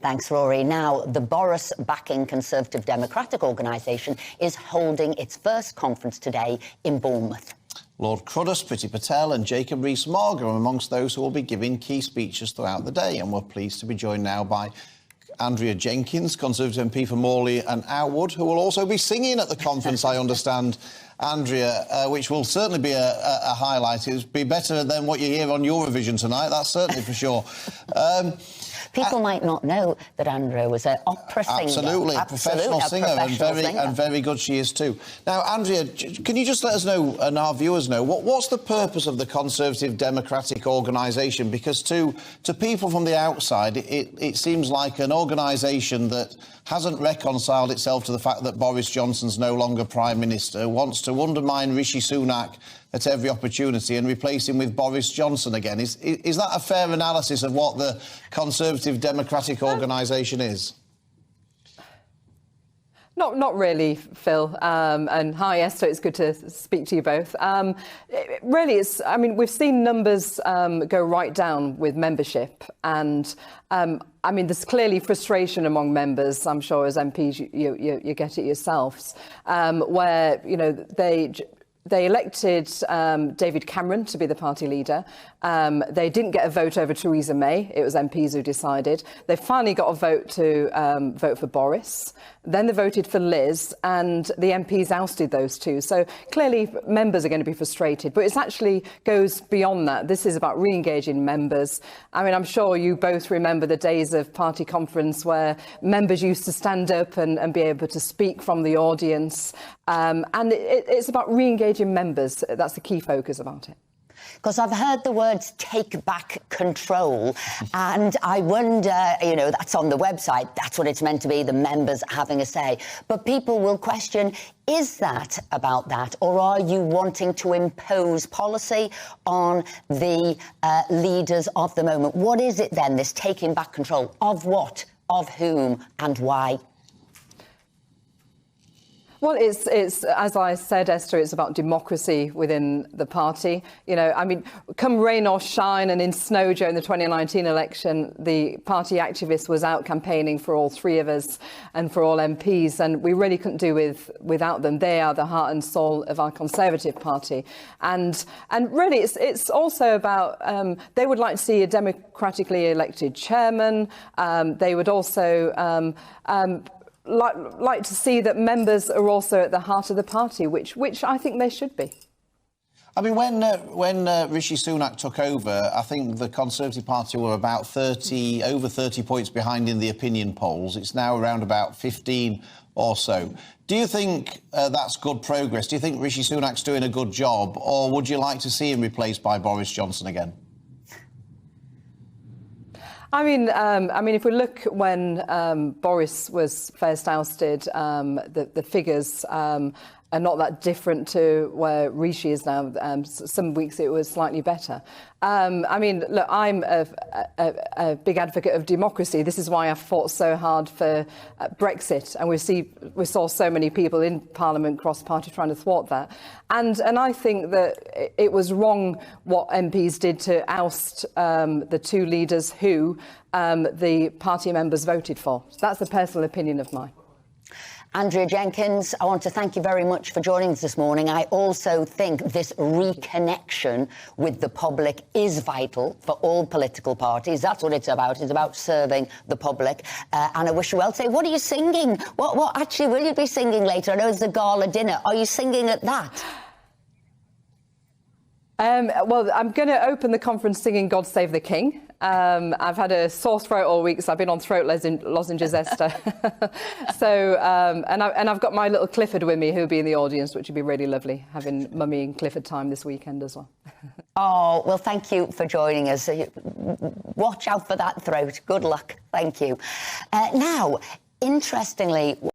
Thanks, Rory. Now, the Boris-backing Conservative Democratic organisation is holding its first conference today in Bournemouth. Lord Cruddas, Priti Patel and Jacob Rees-Mogg are amongst those who will be giving key speeches throughout the day, and we're pleased to be joined now by Andrea Jenkyns, Conservative MP for Morley and Outwood, who will also be singing at the conference, I understand. Andrea, which will certainly be a highlight. It'll be better than what you hear on Eurovision tonight, that's certainly for sure. People might not know that Andrea was an opera singer. Absolutely, professional singer, and very good she is too. Now, Andrea, can you just let us know, and our viewers know, what's the purpose of the Conservative Democratic organisation? Because to people from the outside, it seems like an organisation that hasn't reconciled itself to the fact that Boris Johnson's no longer Prime Minister, wants to undermine Rishi Sunak at every opportunity and replace him with Boris Johnson again. Is that a fair analysis of what the Conservative Democratic organisation is? Not really, Phil. And hi, Esther. It's good to speak to you both. Really, I mean, we've seen numbers go right down with membership, and I mean, there's clearly frustration among members. I'm sure as MPs you get it yourselves, where they elected David Cameron to be the party leader. They didn't get a vote over Theresa May. It was MPs who decided. They finally got a vote to vote for Boris. Then they voted for Liz, and the MPs ousted those two. So clearly members are going to be frustrated. But it actually goes beyond that. This is about re-engaging members. I mean, I'm sure you both remember the days of party conference where members used to stand up and be able to speak from the audience. And it's about re-engaging members. That's the key focus about it. Because I've heard the words take back control, and I wonder, that's on the website, that's what it's meant to be, the members having a say. But people will question, is that about that, or are you wanting to impose policy on the leaders of the moment? What is it then, this taking back control? Of what, of whom, and why? Well, it's as I said, Esther, it's about democracy within the party. I mean, come rain or shine, and in snow during the 2019 election, the party activist was out campaigning for all three of us and for all MPs, and we really couldn't do without them. They are the heart and soul of our Conservative Party, and really, it's also about they would like to see a democratically elected chairman. They would also like to see that members are also at the heart of the party, which I think they should be. I mean, when Rishi Sunak took over, I think the Conservative Party were about over 30 points behind in the opinion polls. It's now around about 15 or so. Do you think that's good progress? Do you think Rishi Sunak's doing a good job, or would you like to see him replaced by Boris Johnson again? I mean, if we look when Boris was first ousted, the figures are not that different to where Rishi is now. Some weeks it was slightly better. I mean, look, I'm a big advocate of democracy. This is why I fought so hard for Brexit, and we saw so many people in Parliament cross-party trying to thwart that. And I think that it was wrong what MPs did to oust the two leaders who the party members voted for. So that's a personal opinion of mine. Andrea Jenkyns, I want to thank you very much for joining us this morning. I also think this reconnection with the public is vital for all political parties. That's what it's about. It's about serving the public. And I wish you well. Say, what are you singing? What actually will you be singing later? I know it's a gala dinner. Are you singing at that? Well, I'm going to open the conference singing God Save the King. I've had a sore throat all week, so I've been on throat lozenges, Esther. So, and I've got my little Clifford with me, who'll be in the audience, which would be really lovely, having Mummy and Clifford time this weekend as well. Oh, well, thank you for joining us. Watch out for that throat. Good luck. Thank you. Now, interestingly...